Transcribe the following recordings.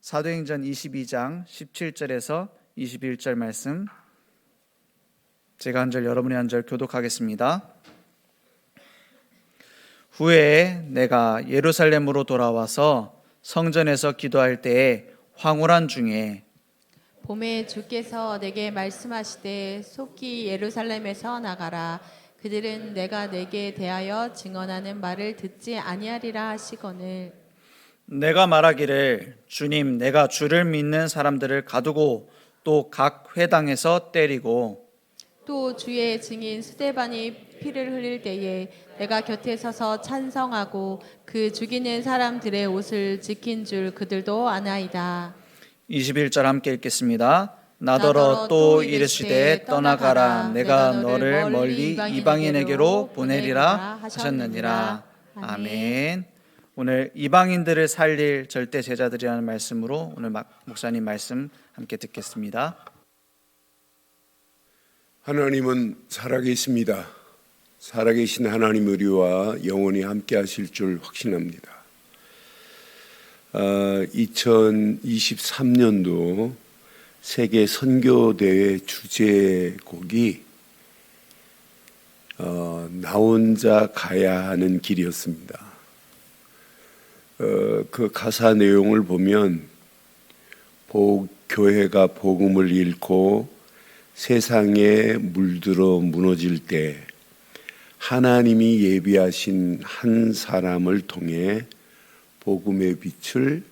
사도행전 22장 17절에서 21절 말씀, 제가 한 절 여러분이 한 절 교독하겠습니다. 후에 내가 예루살렘으로 돌아와서 성전에서 기도할 때에 황홀한 중에 봄에 주께서 내게 말씀하시되 속히 예루살렘에서 나가라. 그들은 내가 내게 대하여 증언하는 말을 듣지 아니하리라 하시거늘 내가 말하기를 주님, 내가 주를 믿는 사람들을 가두고 또 각 회당에서 때리고 또 주의 증인 스데반이 피를 흘릴 때에 내가 곁에 서서 찬성하고 그 죽이는 사람들의 옷을 지킨 줄 그들도 아나이다. 21절 함께 읽겠습니다. 나더러 또 이르시되 떠나가라. 내가 너를 멀리 이방인에게로 보내리라 하셨느니라. 아멘. 오늘 이방인들을 살릴 절대 제자들이라는 말씀으로 오늘 목사님 말씀 함께 듣겠습니다. 하나님은 살아계십니다. 살아계신 하나님 우리와 영원히 함께 하실 줄 확신합니다. 2023년도 세계 선교대회 주제곡이 나 혼자 가야 하는 길이었습니다. 그 가사 내용을 보면 교회가 복음을 잃고 세상에 물들어 무너질 때 하나님이 예비하신 한 사람을 통해 복음의 빛을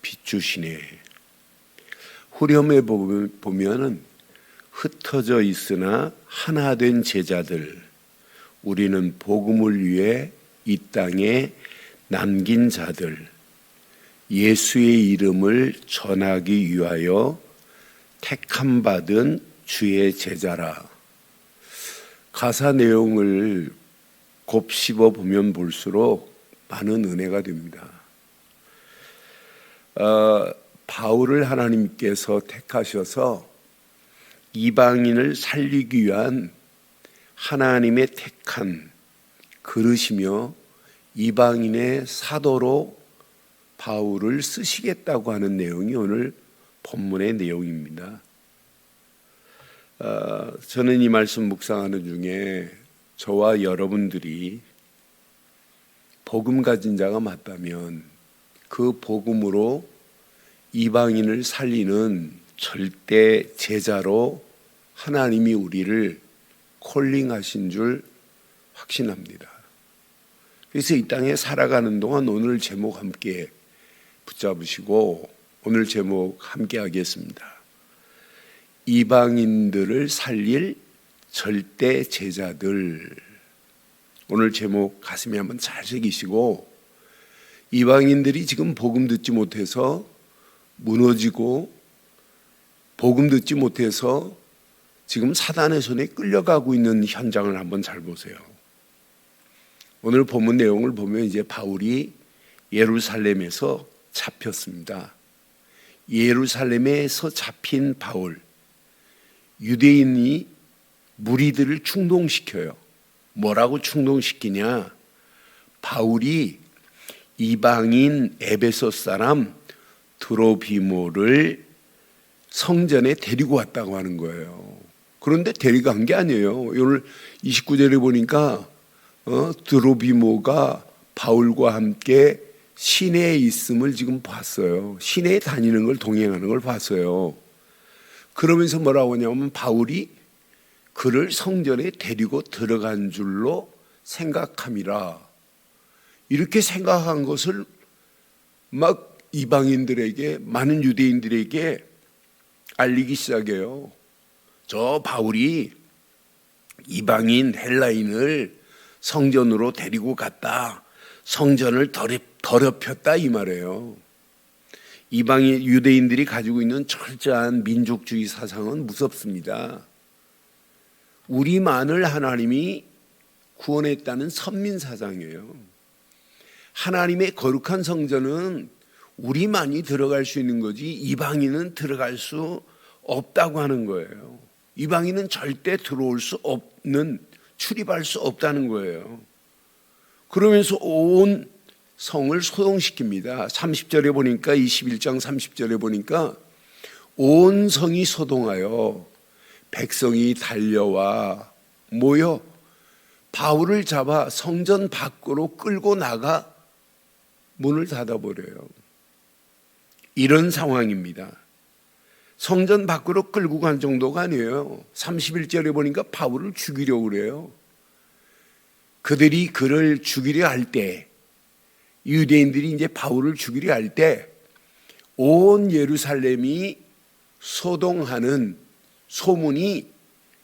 비추시네. 후렴에 보면은 흩어져 있으나 하나 된 제자들, 우리는 복음을 위해 이 땅에 남긴 자들, 예수의 이름을 전하기 위하여 택함 받은 주의 제자라. 가사 내용을 곱씹어 보면 볼수록 많은 은혜가 됩니다. 바울을 하나님께서 택하셔서 이방인을 살리기 위한 하나님의 택한 그릇이며 이방인의 사도로 바울을 쓰시겠다고 하는 내용이 오늘 본문의 내용입니다. 저는 이 말씀 묵상하는 중에 저와 여러분들이 복음 가진 자가 맞다면 그 복음으로 이방인을 살리는 절대 제자로 하나님이 우리를 콜링하신 줄 확신합니다. 그래서 이 땅에 살아가는 동안 오늘 제목 함께 붙잡으시고 오늘 제목 함께 하겠습니다. 이방인들을 살릴 절대 제자들. 오늘 제목 가슴에 한번 잘 새기시고, 이방인들이 지금 복음 듣지 못해서 무너지고 복음 듣지 못해서 지금 사단의 손에 끌려가고 있는 현장을 한번 잘 보세요. 오늘 본문 내용을 보면 이제 바울이 예루살렘에서 잡혔습니다. 예루살렘에서 잡힌 바울, 유대인이 무리들을 충동시켜요. 뭐라고 충동시키냐? 바울이 이방인 에베소 사람 드로비모를 성전에 데리고 왔다고 하는 거예요. 그런데 데려간 게 아니에요. 오늘 29절에 보니까 드로비모가 바울과 함께 시내에 있음을 지금 봤어요. 시내에 다니는 걸, 동행하는 걸 봤어요. 그러면서 뭐라고 하냐면 바울이 그를 성전에 데리고 들어간 줄로 생각함이라. 이렇게 생각한 것을 막 이방인들에게, 많은 유대인들에게 알리기 시작해요. 저 바울이 이방인 헬라인을 성전으로 데리고 갔다. 성전을 더럽혔다 이 말이에요. 이방인 유대인들이 가지고 있는 철저한 민족주의 사상은 무섭습니다. 우리만을 하나님이 구원했다는 선민 사상이에요. 하나님의 거룩한 성전은 우리만이 들어갈 수 있는 거지 이방인은 들어갈 수 없다고 하는 거예요. 이방인은 절대 들어올 수 없는, 출입할 수 없다는 거예요. 그러면서 온 성을 소동시킵니다. 30절에 보니까 21장 30절에 보니까 온 성이 소동하여 백성이 달려와 모여 바울을 잡아 성전 밖으로 끌고 나가 문을 닫아버려요. 이런 상황입니다. 성전 밖으로 끌고 간 정도가 아니에요. 31절에 보니까 바울을 죽이려고 그래요. 그들이 그를 죽이려 할 때, 유대인들이 이제 바울을 죽이려 할 때 온 예루살렘이 소동하는 소문이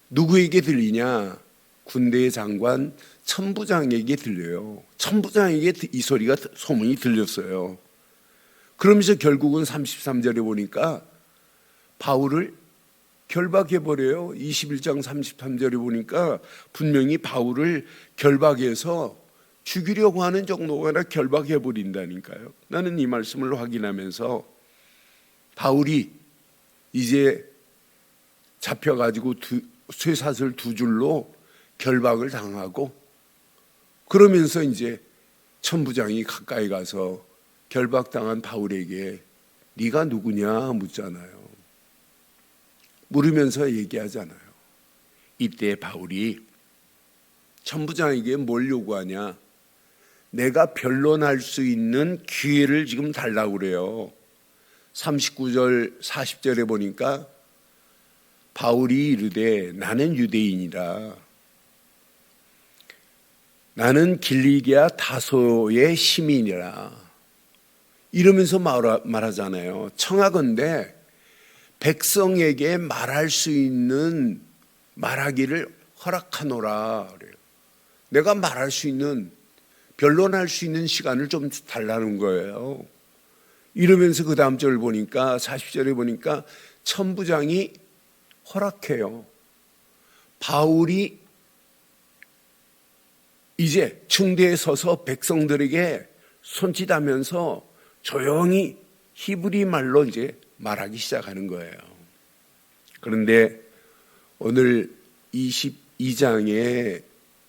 누구에게 들리냐? 군대 장관 천부장에게 들려요. 천부장에게 이 소리가 소문이 들렸어요. 그러면서 결국은 33절에 보니까 바울을 결박해버려요. 21장 33절에 보니까 분명히 바울을 결박해서 죽이려고 하는 정도가 아니라 결박해버린다니까요. 나는 이 말씀을 확인하면서 바울이 이제 잡혀가지고 쇠사슬 2줄로 결박을 당하고 그러면서 이제 천부장이 가까이 가서 결박당한 바울에게 네가 누구냐 묻잖아요. 물으면서 얘기하잖아요. 이때 바울이 천부장에게 뭘 요구하냐? 내가 변론할 수 있는 기회를 지금 달라고 그래요. 39절 40절에 보니까 바울이 이르되 나는 유대인이라 나는 길리기아 다소의 시민이라 이러면서 말하잖아요. 청하건대 백성에게 말할 수 있는 말하기를 허락하노라 그래요. 내가 말할 수 있는 변론할 수 있는 시간을 좀 달라는 거예요. 이러면서 그 다음 절을 보니까 40절에 보니까 천부장이 허락해요. 바울이 이제 층대에 서서 백성들에게 손짓하면서 조용히 히브리 말로 이제 말하기 시작하는 거예요. 그런데 오늘 22장의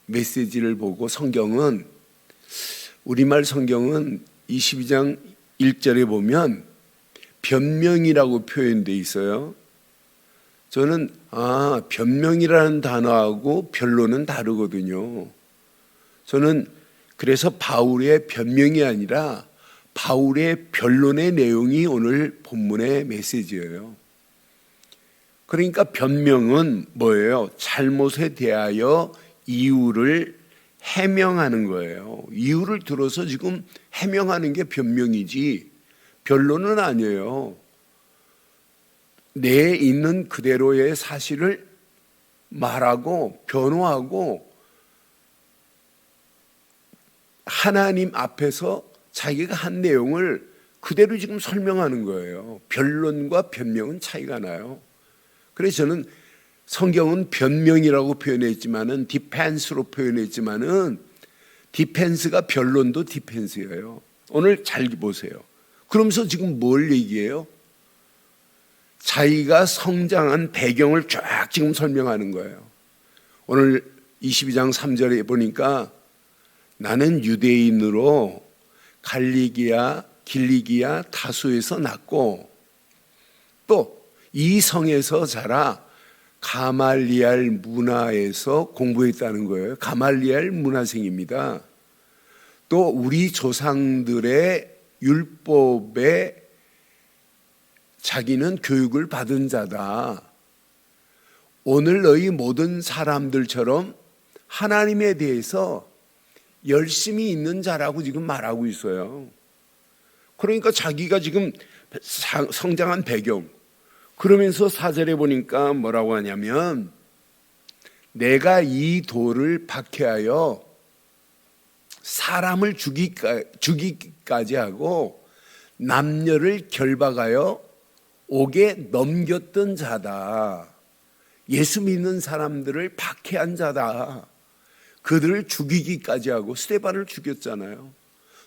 메시지를 보고 성경은 우리말 성경은 22장 1절에 보면 변명이라고 표현되어 있어요. 저는 변명이라는 단어하고 변론은 다르거든요. 저는 그래서 바울의 변명이 아니라 바울의 변론의 내용이 오늘 본문의 메시지예요. 그러니까 변명은 뭐예요? 잘못에 대하여 이유를 해명하는 거예요. 이유를 들어서 지금 해명하는 게 변명이지 변론은 아니에요. 내 있는 그대로의 사실을 말하고 변호하고 하나님 앞에서 자기가 한 내용을 그대로 지금 설명하는 거예요. 변론과 변명은 차이가 나요. 그래서 저는 성경은 변명이라고 표현했지만은 디펜스로 표현했지만은 디펜스가 변론도 디펜스예요. 오늘 잘 보세요. 그러면서 지금 뭘 얘기해요? 자기가 성장한 배경을 쫙 지금 설명하는 거예요. 오늘 22장 3절에 보니까 나는 유대인으로 길리기아 다소에서 났고 또 이 성에서 자라 가말리알 문화에서 공부했다는 거예요. 가말리알 문화생입니다. 또 우리 조상들의 율법에 자기는 교육을 받은 자다. 오늘 너희 모든 사람들처럼 하나님에 대해서 열심히 있는 자라고 지금 말하고 있어요. 그러니까 자기가 지금 성장한 배경, 그러면서 4절에 보니까 뭐라고 하냐면 내가 이 돌을 박해하여 사람을 죽이기까지 하고 남녀를 결박하여 옥에 넘겼던 자다. 예수 믿는 사람들을 박해한 자다. 그들을 죽이기까지 하고 스데반을 죽였잖아요.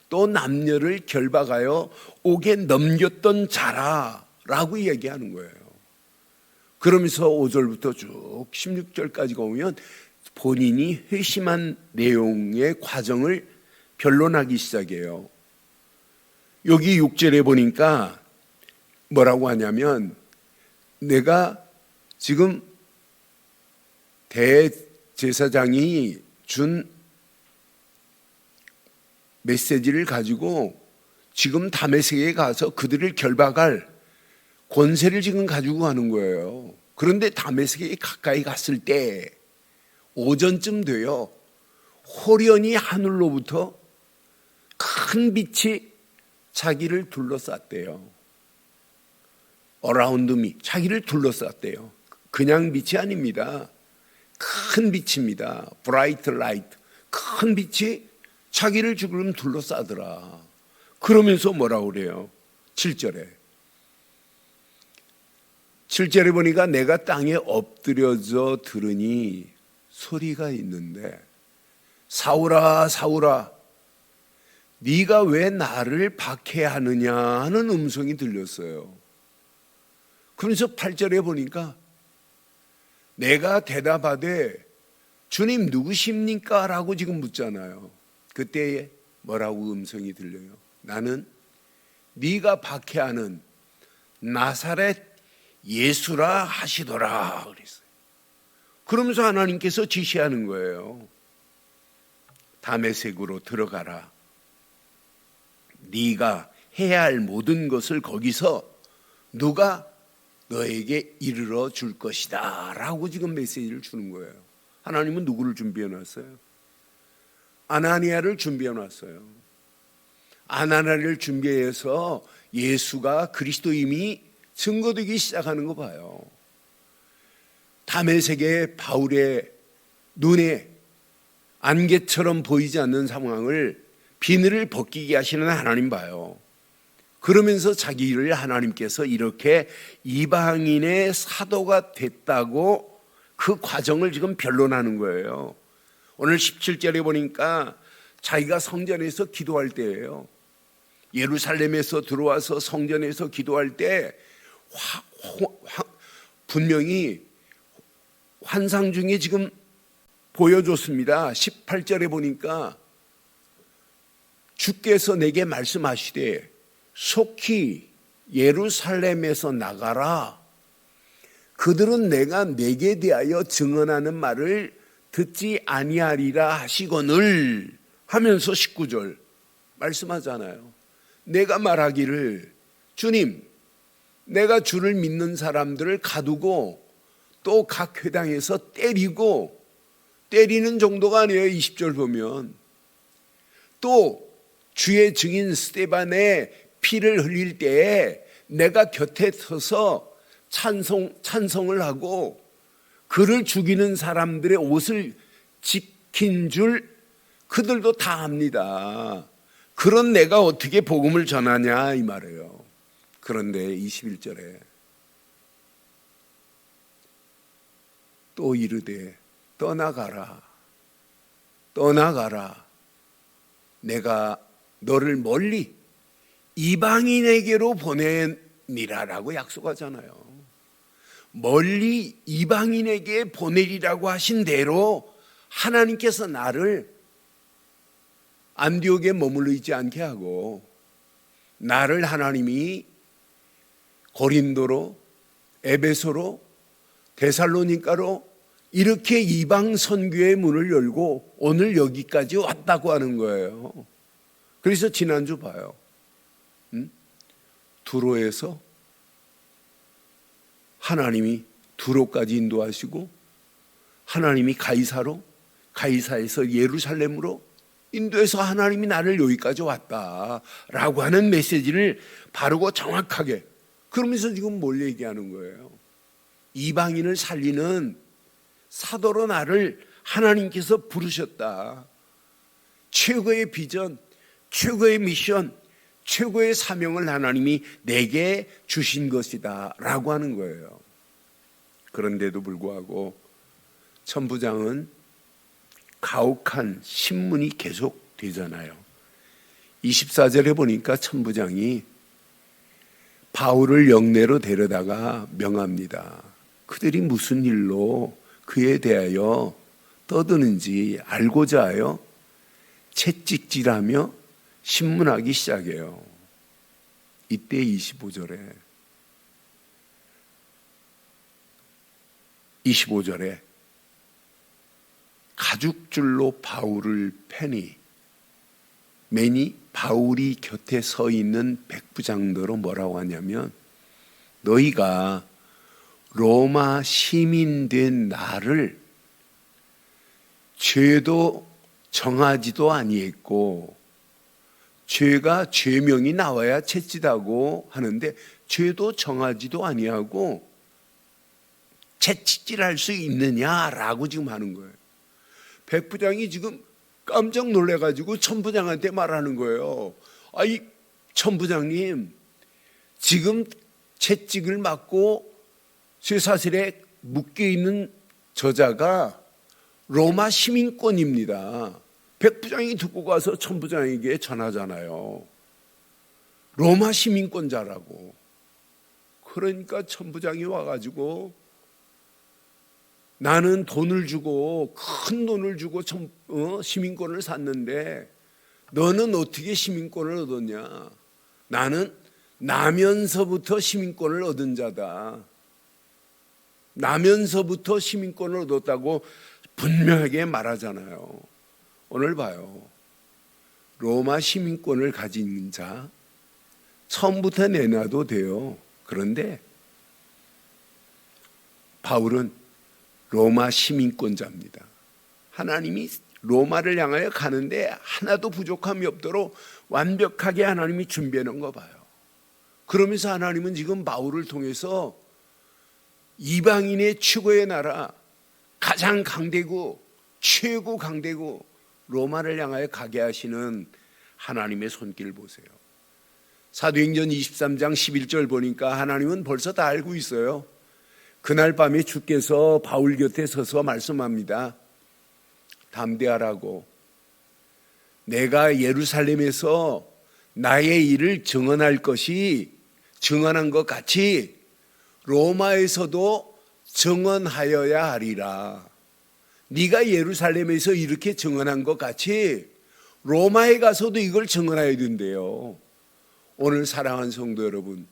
또 남녀를 결박하여 옥에 넘겼던 자라라고 얘기하는 거예요. 그러면서 5절부터 쭉 16절까지 오면 본인이 회심한 내용의 과정을 변론하기 시작해요. 여기 6절에 보니까 뭐라고 하냐면 내가 지금 대제사장이 준 메시지를 가지고 지금 다메섹에 가서 그들을 결박할 권세를 지금 가지고 가는 거예요. 그런데 다메섹에 가까이 갔을 때 오전쯤 돼요. 호련히 하늘로부터 큰 빛이 자기를 둘러쌌대요. 어라운드 미, 자기를 둘러쌌대요. 그냥 빛이 아닙니다. 큰 빛입니다. 브라이트 라이트, 큰 빛이 자기를 지금 둘러싸더라. 그러면서 뭐라고 그래요? 7절에 보니까 내가 땅에 엎드려져 들으니 소리가 있는데 사울아 사울아 네가 왜 나를 박해하느냐 하는 음성이 들렸어요. 그러면서 8절에 보니까 내가 대답하되 주님 누구십니까? 라고 지금 묻잖아요. 그때 뭐라고 음성이 들려요? 나는 네가 박해하는 나사렛 예수라 하시더라 그랬어요. 그러면서 하나님께서 지시하는 거예요. 다메섹으로 들어가라. 네가 해야 할 모든 것을 거기서 누가 너에게 이르러 줄 것이다 라고 지금 메시지를 주는 거예요. 하나님은 누구를 준비해 놨어요? 아나니아를 준비해 놨어요. 아나니아를 준비해서 예수가 그리스도임이 증거되기 시작하는 거 봐요. 다메섹의 바울의 눈에 안개처럼 보이지 않는 상황을 비늘을 벗기게 하시는 하나님 봐요. 그러면서 자기 일을 하나님께서 이렇게 이방인의 사도가 됐다고 그 과정을 지금 변론하는 거예요. 오늘 17절에 보니까 자기가 성전에서 기도할 때예요. 예루살렘에서 들어와서 성전에서 기도할 때 분명히 환상 중에 지금 보여줬습니다. 18절에 보니까 주께서 내게 말씀하시되 속히 예루살렘에서 나가라. 그들은 내가 내게 대하여 증언하는 말을 듣지 아니하리라 하시거늘 하면서 19절 말씀하잖아요. 내가 말하기를 주님 내가 주를 믿는 사람들을 가두고 또 각 회당에서 때리는 정도가 아니에요. 20절 보면 또 주의 증인 스데반의 피를 흘릴 때에 내가 곁에 서서 찬송을 하고 그를 죽이는 사람들의 옷을 지킨 줄 그들도 다 압니다. 그런 내가 어떻게 복음을 전하냐 이 말이에요. 그런데 21절에 또 이르되 떠나가라 내가 너를 멀리 이방인에게로 보내니라라고 약속하잖아요. 멀리 이방인에게 보내리라고 하신 대로 하나님께서 나를 안디옥에 머물러 있지 않게 하고 나를 하나님이 고린도로 에베소로 데살로니가로 이렇게 이방 선교의 문을 열고 오늘 여기까지 왔다고 하는 거예요. 그래서 지난주 봐요. 두로에서 하나님이 두로까지 인도하시고 하나님이 가이사에서 예루살렘으로 인도해서 하나님이 나를 여기까지 왔다라고 하는 메시지를 바르고 정확하게 그러면서 지금 뭘 얘기하는 거예요? 이방인을 살리는 사도로 나를 하나님께서 부르셨다. 최고의 비전, 최고의 미션, 최고의 사명을 하나님이 내게 주신 것이다 라고 하는 거예요. 그런데도 불구하고 천부장은 가혹한 신문이 계속 되잖아요. 24절에 보니까 천부장이 바울을 영내로 데려다가 명합니다. 그들이 무슨 일로 그에 대하여 떠드는지 알고자 하여 채찍질하며 신문하기 시작해요. 이때 25절에 가죽줄로 바울을 패니 매니 바울이 곁에 서 있는 백부장들은 뭐라고 하냐면 너희가 로마 시민 된 나를 죄도 정하지도 아니했고 죄가 죄명이 나와야 채찍하고 하는데 죄도 정하지도 아니하고 채찍질할 수 있느냐라고 지금 하는 거예요. 백부장이 지금 깜짝 놀래가지고 천부장한테 말하는 거예요. 아이 천부장님, 지금 채찍을 맞고 쇠사슬에 묶여있는 저자가 로마 시민권입니다. 백부장이 듣고 가서 천부장에게 전하잖아요. 로마 시민권자라고. 그러니까 천부장이 와가지고 나는 돈을 주고 큰 돈을 주고 시민권을 샀는데 너는 어떻게 시민권을 얻었냐? 나는 나면서부터 시민권을 얻은 자다. 나면서부터 시민권을 얻었다고 분명하게 말하잖아요. 오늘 봐요. 로마 시민권을 가진 자 처음부터 내놔도 돼요. 그런데 바울은 로마 시민권자입니다. 하나님이 로마를 향하여 가는데 하나도 부족함이 없도록 완벽하게 하나님이 준비해 놓은 거 봐요. 그러면서 하나님은 지금 바울을 통해서 이방인의 최고의 나라, 가장 강대국, 최고 강대국 로마를 향하여 가게 하시는 하나님의 손길을 보세요. 사도행전 23장 11절 보니까 하나님은 벌써 다 알고 있어요. 그날 밤에 주께서 바울 곁에 서서 말씀합니다. 담대하라고. 내가 예루살렘에서 나의 일을 증언할 것이 증언한 것 같이 로마에서도 증언하여야 하리라. 네가 예루살렘에서 이렇게 증언한 것 같이 로마에 가서도 이걸 증언해야 된대요. 오늘 사랑하는 성도 여러분,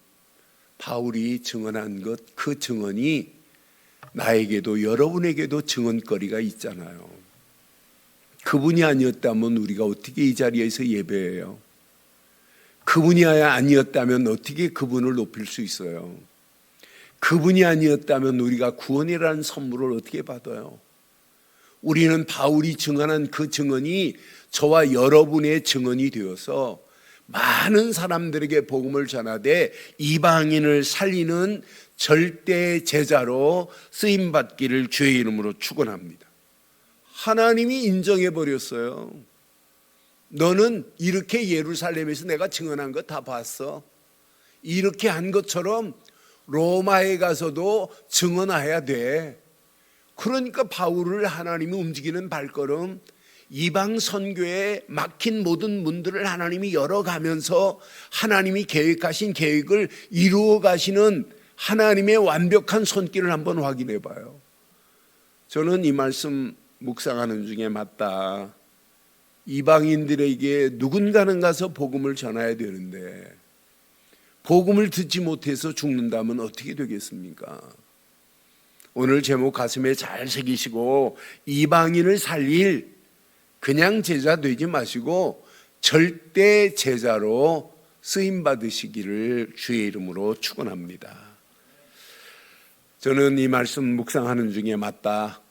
바울이 증언한 것, 그 증언이 나에게도 여러분에게도 증언거리가 있잖아요. 그분이 아니었다면 우리가 어떻게 이 자리에서 예배해요? 그분이 아니었다면 어떻게 그분을 높일 수 있어요? 그분이 아니었다면 우리가 구원이라는 선물을 어떻게 받아요? 우리는 바울이 증언한 그 증언이 저와 여러분의 증언이 되어서 많은 사람들에게 복음을 전하되 이방인을 살리는 절대 제자로 쓰임받기를 주의 이름으로 축원합니다. 하나님이 인정해 버렸어요. 너는 이렇게 예루살렘에서 내가 증언한 거 다 봤어. 이렇게 한 것처럼 로마에 가서도 증언해야 돼. 그러니까 바울을 하나님이 움직이는 발걸음, 이방 선교에 막힌 모든 문들을 하나님이 열어가면서 하나님이 계획하신 계획을 이루어 가시는 하나님의 완벽한 손길을 한번 확인해 봐요. 저는 이 말씀 묵상하는 중에 맞다. 이방인들에게 누군가는 가서 복음을 전해야 되는데 복음을 듣지 못해서 죽는다면 어떻게 되겠습니까? 오늘 제목 가슴에 잘 새기시고 이방인을 살릴 그냥 제자 되지 마시고 절대 제자로 쓰임 받으시기를 주의 이름으로 축원합니다. 저는 이 말씀 묵상하는 중에 맞다.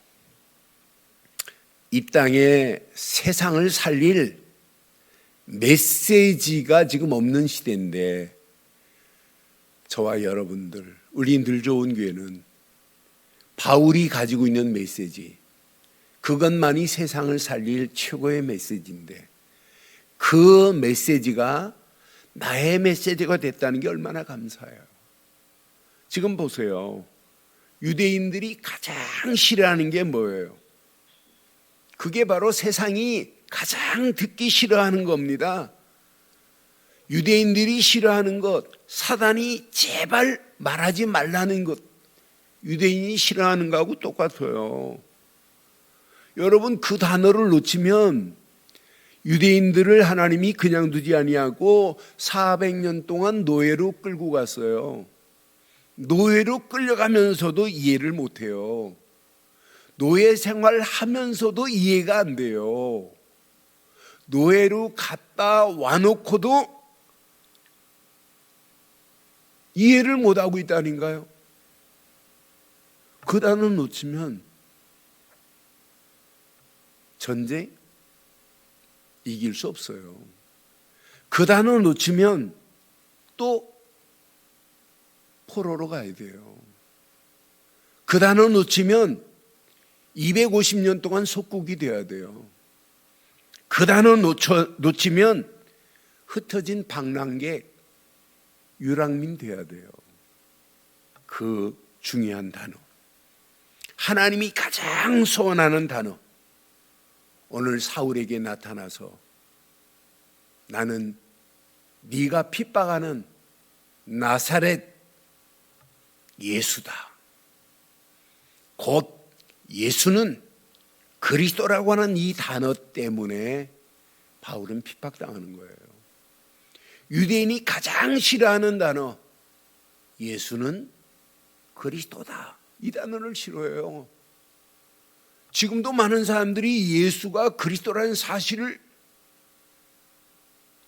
이 땅에 세상을 살릴 메시지가 지금 없는 시대인데 저와 여러분들, 우리 늘 좋은 교회는 바울이 가지고 있는 메시지, 그것만이 세상을 살릴 최고의 메시지인데 그 메시지가 나의 메시지가 됐다는 게 얼마나 감사해요. 지금 보세요. 유대인들이 가장 싫어하는 게 뭐예요? 그게 바로 세상이 가장 듣기 싫어하는 겁니다. 유대인들이 싫어하는 것, 사단이 제발 말하지 말라는 것, 유대인이 싫어하는 거하고 똑같아요. 여러분 그 단어를 놓치면 유대인들을 하나님이 그냥 두지 아니하고 400년 동안 노예로 끌고 갔어요. 노예로 끌려가면서도 이해를 못해요. 노예 생활하면서도 이해가 안 돼요. 노예로 갔다 와놓고도 이해를 못하고 있다니까요. 그 단어 놓치면 전쟁 이길 수 없어요. 그 단어 놓치면 또 포로로 가야 돼요. 그 단어 놓치면 250년 동안 속국이 돼야 돼요. 그 단어 놓치면 흩어진 방랑객 유랑민 돼야 돼요. 그 중요한 단어, 하나님이 가장 소원하는 단어, 오늘 사울에게 나타나서 나는 네가 핍박하는 나사렛 예수다. 곧 예수는 그리스도라고 하는 이 단어 때문에 바울은 핍박당하는 거예요. 유대인이 가장 싫어하는 단어, 예수는 그리스도다. 이 단어를 싫어해요. 지금도 많은 사람들이 예수가 그리스도라는 사실을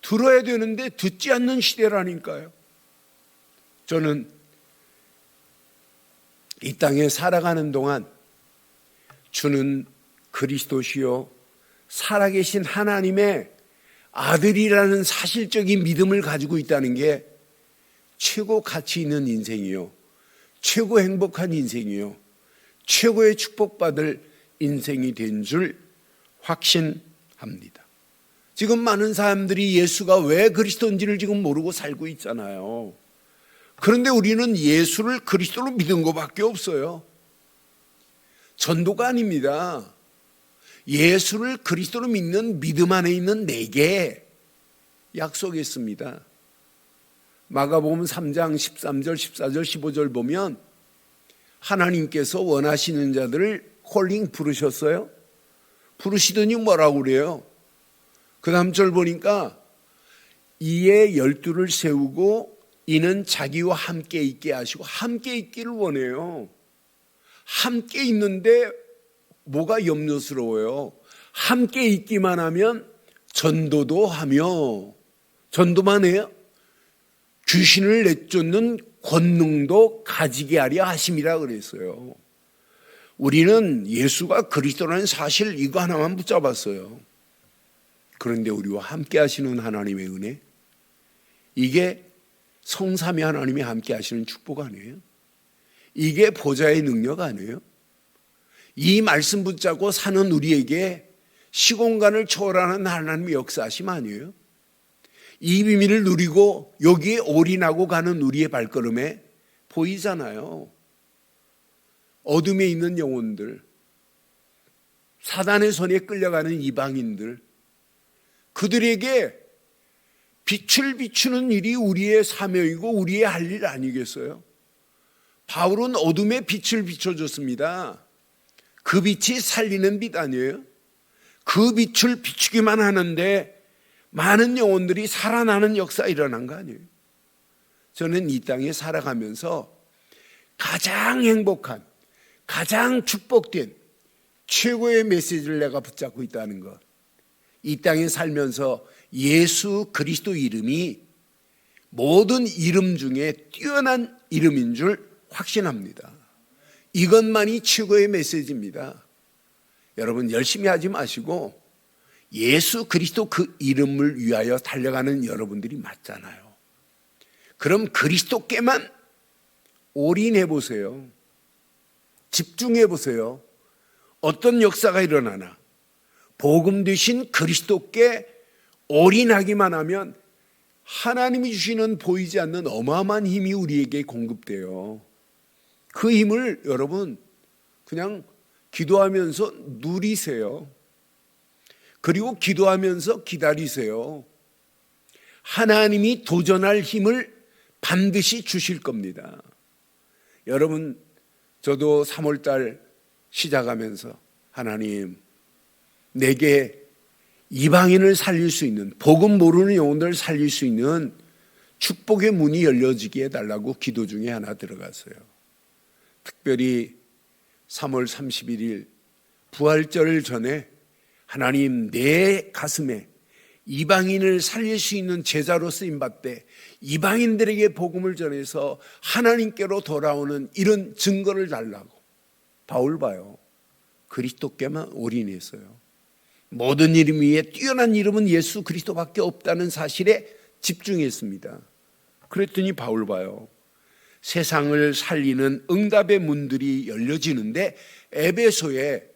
들어야 되는데 듣지 않는 시대라니까요. 저는 이 땅에 살아가는 동안 주는 그리스도시요 살아계신 하나님의 아들이라는 사실적인 믿음을 가지고 있다는 게 최고 가치 있는 인생이요, 최고 행복한 인생이요, 최고의 축복받을 인생이 된 줄 확신합니다. 지금 많은 사람들이 예수가 왜 그리스도인지를 지금 모르고 살고 있잖아요. 그런데 우리는 예수를 그리스도로 믿은 것밖에 없어요. 전도가 아닙니다. 예수를 그리스도로 믿는 믿음 안에 있는 내게 약속했습니다. 마가복음 3장 13절, 14절, 15절 보면 하나님께서 원하시는 자들을 콜링 부르셨어요. 부르시더니 뭐라고 그래요? 그 다음 절 보니까 이에 12를 세우고 이는 자기와 함께 있게 하시고, 함께 있기를 원해요. 함께 있는데 뭐가 염려스러워요? 함께 있기만 하면 전도도 하며, 전도만 해요? 귀신을 내쫓는 권능도 가지게 하려 하심이라 그랬어요. 우리는 예수가 그리스도라는 사실 이거 하나만 붙잡았어요. 그런데 우리와 함께 하시는 하나님의 은혜, 이게 성삼위 하나님이 함께 하시는 축복 아니에요? 이게 보좌의 능력 아니에요? 이 말씀 붙잡고 사는 우리에게 시공간을 초월하는 하나님의 역사하심 아니에요? 이 비밀을 누리고 여기에 올인하고 가는 우리의 발걸음에 보이잖아요. 어둠에 있는 영혼들, 사단의 손에 끌려가는 이방인들, 그들에게 빛을 비추는 일이 우리의 사명이고 우리의 할 일 아니겠어요? 바울은 어둠에 빛을 비춰줬습니다. 그 빛이 살리는 빛 아니에요? 그 빛을 비추기만 하는데 많은 영혼들이 살아나는 역사 일어난 거 아니에요? 저는 이 땅에 살아가면서 가장 행복한, 가장 축복된 최고의 메시지를 내가 붙잡고 있다는 것, 이 땅에 살면서 예수 그리스도 이름이 모든 이름 중에 뛰어난 이름인 줄 확신합니다. 이것만이 최고의 메시지입니다. 여러분 열심히 하지 마시고 예수 그리스도 그 이름을 위하여 달려가는 여러분들이 맞잖아요. 그럼 그리스도께만 올인해 보세요. 집중해 보세요. 어떤 역사가 일어나나 복음 되신 그리스도께 올인하기만 하면 하나님이 주시는 보이지 않는 어마어마한 힘이 우리에게 공급돼요. 그 힘을 여러분 그냥 기도하면서 누리세요. 그리고 기도하면서 기다리세요. 하나님이 도전할 힘을 반드시 주실 겁니다. 여러분, 저도 3월달 시작하면서 하나님, 내게 이방인을 살릴 수 있는, 복음 모르는 영혼들을 살릴 수 있는 축복의 문이 열려지게 해달라고 기도 중에 하나 들어갔어요. 특별히 3월 31일 부활절 전에 하나님, 내 가슴에 이방인을 살릴 수 있는 제자로 쓰임받되 이방인들에게 복음을 전해서 하나님께로 돌아오는 이런 증거를 달라고. 바울 봐요. 그리스도께만 올인했어요. 모든 이름 위에 뛰어난 이름은 예수 그리스도밖에 없다는 사실에 집중했습니다. 그랬더니 바울 봐요. 세상을 살리는 응답의 문들이 열려지는데 에베소에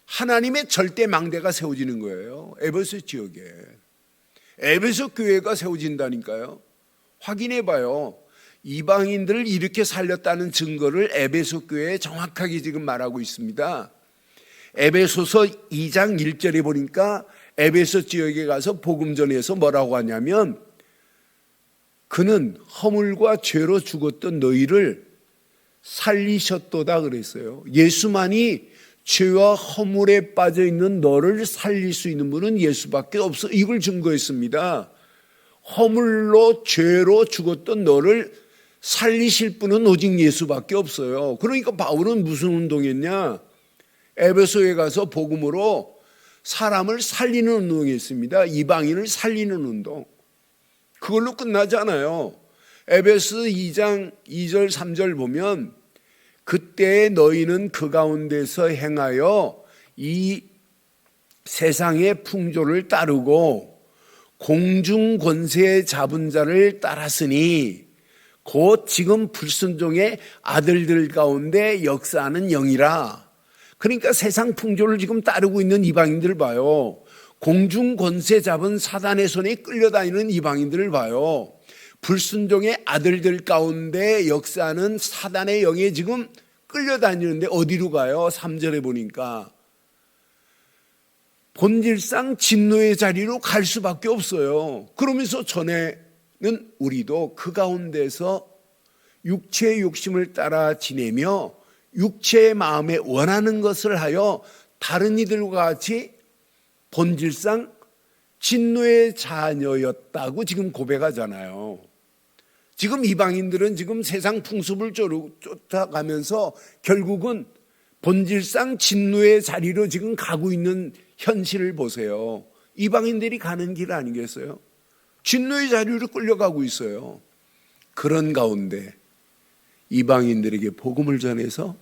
하나님의 절대 망대가 세워지는 거예요. 에베소 지역에. 에베소 교회가 세워진다니까요. 확인해 봐요. 이방인들을 이렇게 살렸다는 증거를 에베소 교회에 정확하게 지금 말하고 있습니다. 에베소서 2장 1절에 보니까 에베소 지역에 가서 복음 전해서 뭐라고 하냐면, 그는 허물과 죄로 죽었던 너희를 살리셨도다 그랬어요. 예수만이 죄와 허물에 빠져 있는 너를 살릴 수 있는 분은 예수밖에 없어. 이걸 증거했습니다. 허물로 죄로 죽었던 너를 살리실 분은 오직 예수밖에 없어요. 그러니까 바울은 무슨 운동했냐? 에베소에 가서 복음으로 사람을 살리는 운동했습니다. 이방인을 살리는 운동. 그걸로 끝나지 않아요. 에베소 2장 2절 3절 보면, 그때 너희는 그 가운데서 행하여 이 세상의 풍조를 따르고 공중 권세 잡은 자를 따랐으니 곧 지금 불순종의 아들들 가운데 역사하는 영이라. 그러니까 세상 풍조를 지금 따르고 있는 이방인들을 봐요. 공중 권세 잡은 사단의 손에 끌려다니는 이방인들을 봐요. 불순종의 아들들 가운데 역사하는 사단의 영에 지금 끌려다니는데 어디로 가요? 3절에 보니까 본질상 진노의 자리로 갈 수밖에 없어요. 그러면서 전에는 우리도 그 가운데서 육체의 욕심을 따라 지내며 육체의 마음에 원하는 것을 하여 다른 이들과 같이 본질상 진노의 자녀였다고 지금 고백하잖아요. 지금 이방인들은 지금 세상 풍습을 쫓아가면서 결국은 본질상 진노의 자리로 지금 가고 있는 현실을 보세요. 이방인들이 가는 길 아니겠어요? 진노의 자리로 끌려가고 있어요. 그런 가운데 이방인들에게 복음을 전해서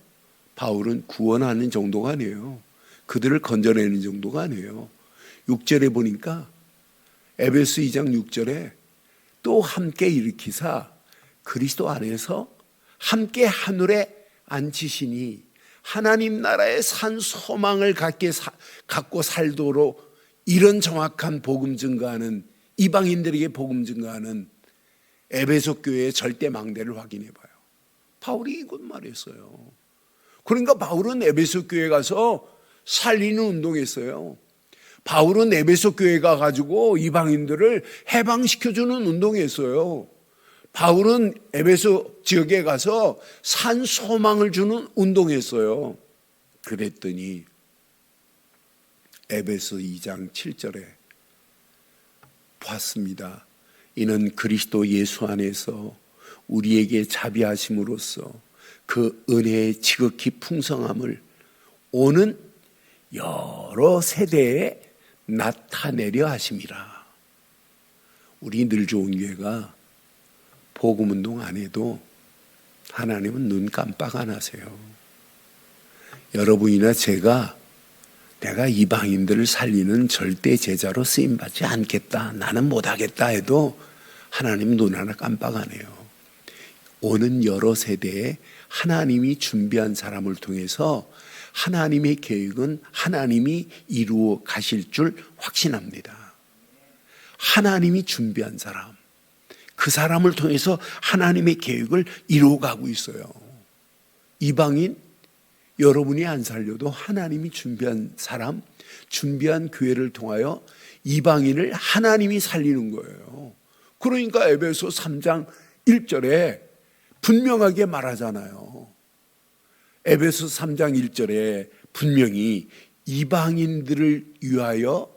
바울은 구원하는 정도가 아니에요. 그들을 건져내는 정도가 아니에요. 6절에 보니까 에베소 2장 6절에 또 함께 일으키사 그리스도 안에서 함께 하늘에 앉히시니 하나님 나라의 산 소망을 갖고 살도록 이런 정확한 복음 증거하는, 이방인들에게 복음 증거하는 에베소 교회의 절대 망대를 확인해 봐요. 바울이 이것 말했어요. 그러니까 바울은 에베소 교회에 가서 살리는 운동했어요. 바울은 에베소 교회 가가지고 이방인들을 해방시켜주는 운동했어요. 바울은 에베소 지역에 가서 산 소망을 주는 운동했어요. 그랬더니 에베소 2장 7절에 봤습니다. 이는 그리스도 예수 안에서 우리에게 자비하심으로써 그 은혜의 지극히 풍성함을 오는 여러 세대에 나타내려 하심이라. 우리 늘 좋은 교회가 복음운동 안 해도 하나님은 눈 깜빡 안 하세요. 여러분이나 제가 내가 이방인들을 살리는 절대 제자로 쓰임받지 않겠다, 나는 못하겠다 해도 하나님 눈 하나 깜빡 안 해요. 오는 여러 세대에 하나님이 준비한 사람을 통해서 하나님의 계획은 하나님이 이루어 가실 줄 확신합니다. 하나님이 준비한 사람, 그 사람을 통해서 하나님의 계획을 이루어가고 있어요. 이방인 여러분이 안 살려도 하나님이 준비한 사람, 준비한 교회를 통하여 이방인을 하나님이 살리는 거예요. 그러니까 에베소 3장 1절에 분명하게 말하잖아요. 에베소 3장 1절에 분명히 이방인들을 위하여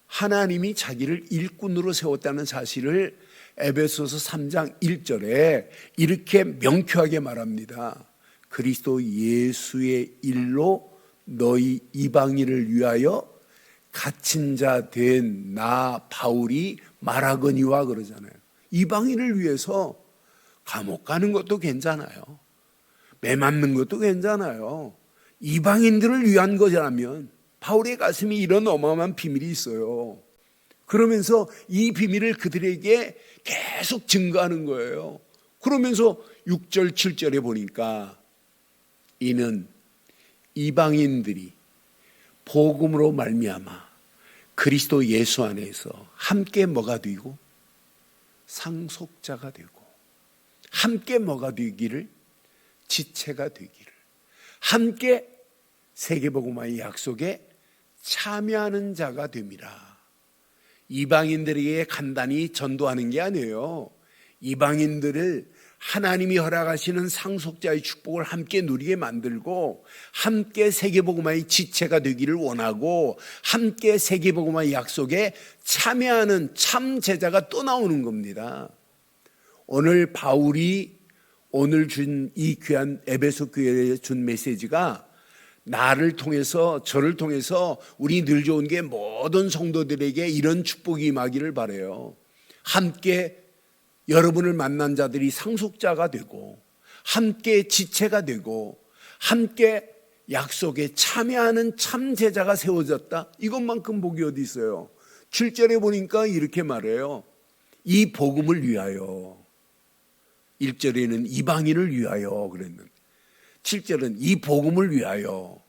하나님이 자기를 일꾼으로 세웠다는 사실을 에베소서 3장 1절에 이렇게 명쾌하게 말합니다. 그리스도 예수의 일로 너희 이방인을 위하여 갇힌 자 된 나 바울이 말하거니와 그러잖아요. 이방인을 위해서 감옥 가는 것도 괜찮아요. 매 맞는 것도 괜찮아요. 이방인들을 위한 거라면 바울의 가슴에 이런 어마어마한 비밀이 있어요. 그러면서 이 비밀을 그들에게 계속 증거하는 거예요. 그러면서 6절 7절에 보니까 이는 이방인들이 복음으로 말미암아 그리스도 예수 안에서 함께 뭐가 되고 상속자가 되고 함께 뭐가 되기를 지체가 되기를 함께 세계복음화의 약속에 참여하는 자가 됨이라. 이방인들에게 간단히 전도하는 게 아니에요. 이방인들을 하나님이 허락하시는 상속자의 축복을 함께 누리게 만들고 함께 세계복음화의 지체가 되기를 원하고 함께 세계복음화의 약속에 참여하는 참 제자가 또 나오는 겁니다. 오늘 바울이 오늘 준 이 귀한 에베소 교회에 준 메시지가 나를 통해서 저를 통해서 우리 늘 좋은 게 모든 성도들에게 이런 축복이 임하기를 바라요. 함께 여러분을 만난 자들이 상속자가 되고 함께 지체가 되고 함께 약속에 참여하는 참 제자가 세워졌다. 이것만큼 복이 어디 있어요. 7절에 보니까 이렇게 말해요. 이 복음을 위하여. 1절에는 이방인을 위하여 그랬는데 7절은 이 복음을 위하여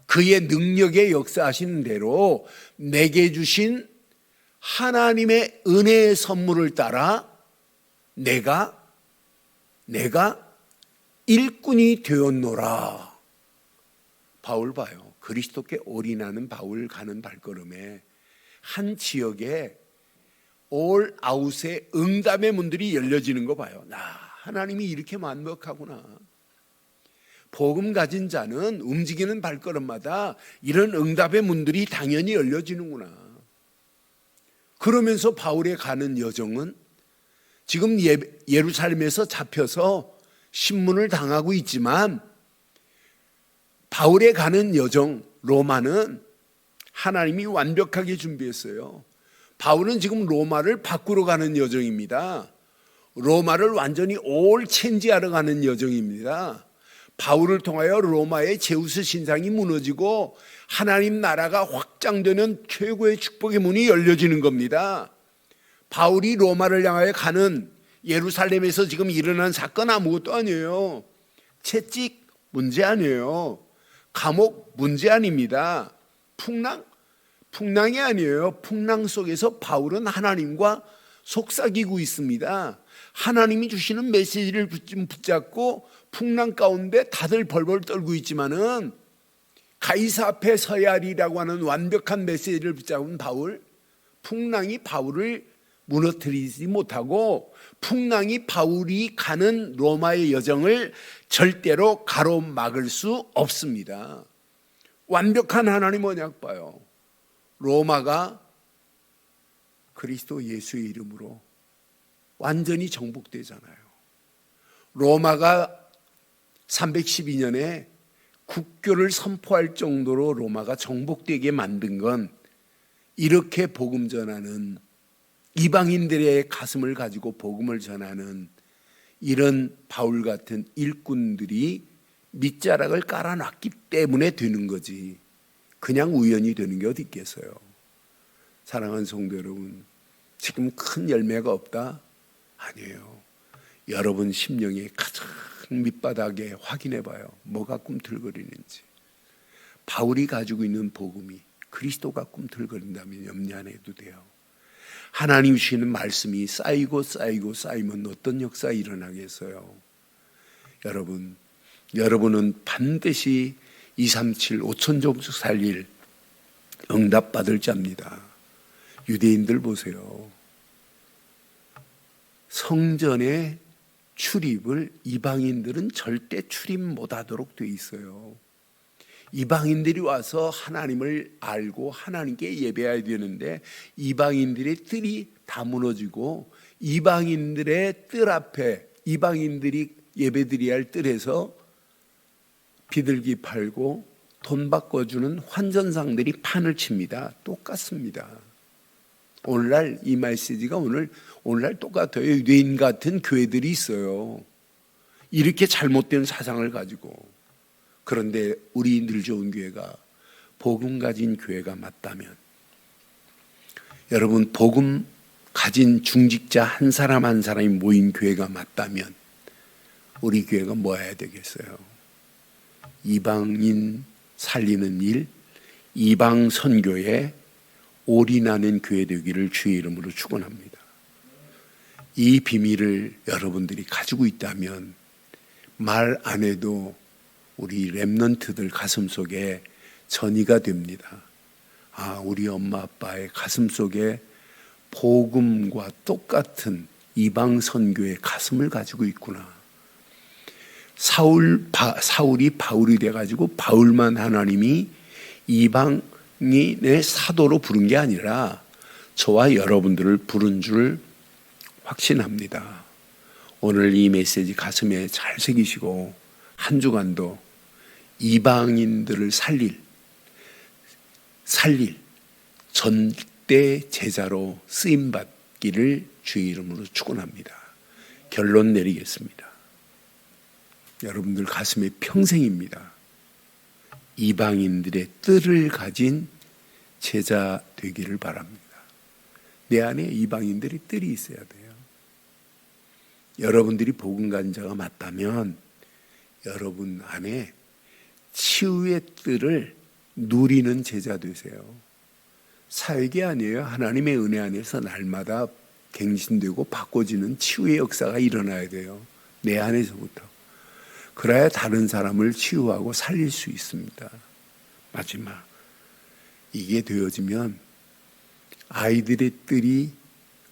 그의 능력의 역사하시는 대로 내게 주신 하나님의 은혜의 선물을 따라 내가 일꾼이 되었노라. 바울 봐요. 그리스도께 올인하는 바울 가는 발걸음에 한 지역에 올 아웃의 응답의 문들이 열려지는 거 봐요. 하나님이 이렇게 완벽하구나. 복음 가진 자는 움직이는 발걸음마다 이런 응답의 문들이 당연히 열려지는구나. 그러면서 바울의 가는 여정은 지금 예루살렘에서 잡혀서 신문을 당하고 있지만 바울의 가는 여정 로마는 하나님이 완벽하게 준비했어요. 바울은 지금 로마를 바꾸러 가는 여정입니다. 로마를 완전히 올 체인지하러 가는 여정입니다. 바울을 통하여 로마의 제우스 신상이 무너지고 하나님 나라가 확장되는 최고의 축복의 문이 열려지는 겁니다. 바울이 로마를 향하여 가는 예루살렘에서 지금 일어난 사건 아무것도 아니에요. 채찍 문제 아니에요. 감옥 문제 아닙니다. 풍랑이 아니에요. 풍랑 속에서 바울은 하나님과 속삭이고 있습니다. 하나님이 주시는 메시지를 붙잡고 풍랑 가운데 다들 벌벌 떨고 있지만은 가이사 앞에 서야 하리라고 하는 완벽한 메시지를 붙잡은 바울, 풍랑이 바울을 무너뜨리지 못하고 풍랑이 바울이 가는 로마의 여정을 절대로 가로막을 수 없습니다. 완벽한 하나님 언약 봐요. 로마가 그리스도 예수의 이름으로 완전히 정복되잖아요. 로마가 312년에 국교를 선포할 정도로 로마가 정복되게 만든 건 이렇게 복음 전하는 이방인들의 가슴을 가지고 복음을 전하는 이런 바울 같은 일꾼들이 밑자락을 깔아놨기 때문에 되는 거지 그냥 우연히 되는 게 어디 있겠어요. 사랑하는 성도 여러분, 지금 큰 열매가 없다? 아니에요. 여러분 심령의 가장 밑바닥에 확인해 봐요. 뭐가 꿈틀거리는지. 바울이 가지고 있는 복음이 그리스도가 꿈틀거린다면 염려 안 해도 돼요. 하나님 주시는 말씀이 쌓이면 어떤 역사가 일어나겠어요. 여러분은 반드시 237 5천 종족 살릴 응답받을 자입니다. 유대인들 보세요. 성전의 출입을 이방인들은 절대 출입 못하도록 돼 있어요. 이방인들이 와서 하나님을 알고 하나님께 예배해야 되는데 이방인들의 뜰이 다 무너지고 이방인들의 뜰 앞에 이방인들이 예배드려야 할 뜰에서 비둘기 팔고 돈 바꿔주는 환전상들이 판을 칩니다. 똑같습니다. 오늘날 이 메시지가 오늘날 똑같아요. 유대인 같은 교회들이 있어요. 이렇게 잘못된 사상을 가지고. 그런데 우리 늘 좋은 교회가 복음 가진 교회가 맞다면, 여러분 복음 가진 중직자 한 사람 한 사람이 모인 교회가 맞다면 우리 교회가 뭐 해야 되겠어요? 이방인 살리는 일, 이방 선교에 올인하는 교회 되기를 주의 이름으로 축원합니다. 이 비밀을 여러분들이 가지고 있다면 말 안 해도 우리 렘넌트들 가슴속에 전이가 됩니다. 아, 우리 엄마 아빠의 가슴속에 복음과 똑같은 이방 선교의 가슴을 가지고 있구나. 사울이 바울이 돼가지고 바울만 하나님이 이방인의 사도로 부른 게 아니라 저와 여러분들을 부른 줄 확신합니다. 오늘 이 메시지 가슴에 잘 새기시고 한 주간도 이방인들을 살릴 전대 제자로 쓰임받기를 주의 이름으로 축원합니다. 결론 내리겠습니다. 여러분들 가슴에 평생입니다. 이방인들의 뜰을 가진 제자 되기를 바랍니다. 내 안에 이방인들의 뜰이 있어야 돼요. 여러분들이 복음 가진 자가 맞다면 여러분 안에 치유의 뜰을 누리는 제자 되세요. 사역이 아니에요. 하나님의 은혜 안에서 날마다 갱신되고 바꿔지는 치유의 역사가 일어나야 돼요. 내 안에서부터. 그래야 다른 사람을 치유하고 살릴 수 있습니다. 마지막, 이게 되어지면 아이들의 뜰이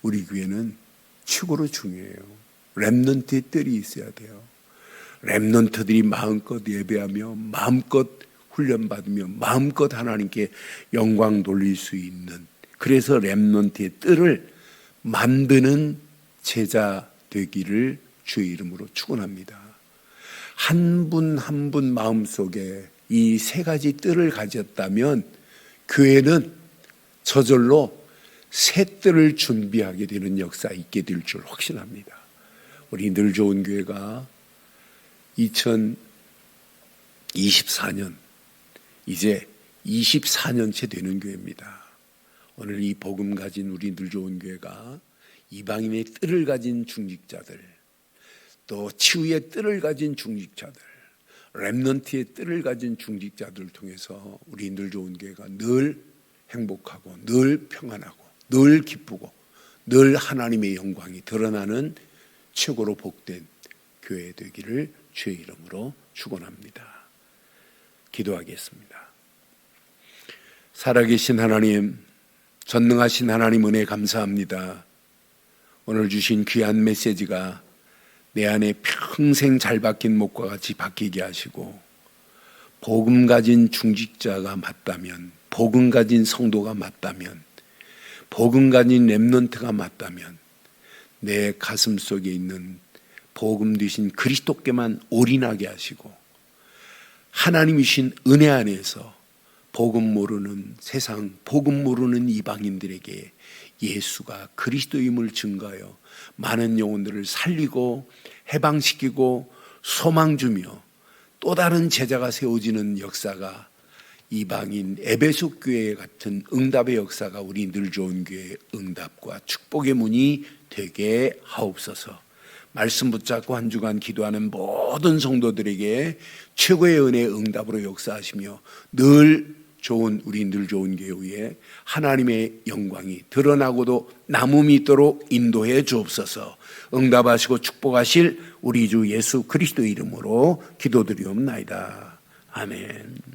우리 교회는 최고로 중요해요. 렘넌트의 뜰이 있어야 돼요. 렘넌트들이 마음껏 예배하며 마음껏 훈련받으며 마음껏 하나님께 영광 돌릴 수 있는, 그래서 렘넌트의 뜰을 만드는 제자 되기를 주의 이름으로 축원합니다. 한 분 한 분 마음속에 이 세 가지 뜰을 가졌다면 교회는 저절로 새 뜰을 준비하게 되는 역사 있게 될 줄 확신합니다. 우리 늘 좋은 교회가 2024년 이제 24년째 되는 교회입니다. 오늘 이 복음 가진 우리 늘 좋은 교회가 이방인의 뜰을 가진 중직자들, 또 치유의 뜰을 가진 중직자들, 렘넌트의 뜰을 가진 중직자들을 통해서 우리 늘 좋은 교회가 늘 행복하고 늘 평안하고 늘 기쁘고 늘 하나님의 영광이 드러나는 최고로 복된 교회 되기를 주의 이름으로 축원합니다. 기도하겠습니다. 살아계신 하나님, 전능하신 하나님 은혜 감사합니다. 오늘 주신 귀한 메시지가 내 안에 평생 잘 박힌 목과 같이 박히게 하시고, 복음 가진 중직자가 맞다면, 복음 가진 성도가 맞다면, 복음 가진 렘넌트가 맞다면 내 가슴 속에 있는 복음 되신 그리스도께만 올인하게 하시고, 하나님이신 은혜 안에서 복음 모르는 세상, 복음 모르는 이방인들에게 예수가 그리스도임을 증거하여 많은 영혼들을 살리고 해방시키고 소망 주며 또 다른 제자가 세워지는 역사가, 이방인 에베소 교회 같은 응답의 역사가 우리 늘 좋은 교회의 응답과 축복의 문이 되게 하옵소서. 말씀 붙잡고 한 주간 기도하는 모든 성도들에게 최고의 은혜의 응답으로 역사하시며 늘 좋은 우리 늘 좋은 교회에 하나님의 영광이 드러나고도 남음이 있도록 인도해 주옵소서. 응답하시고 축복하실 우리 주 예수 그리스도 이름으로 기도드리옵나이다. 아멘.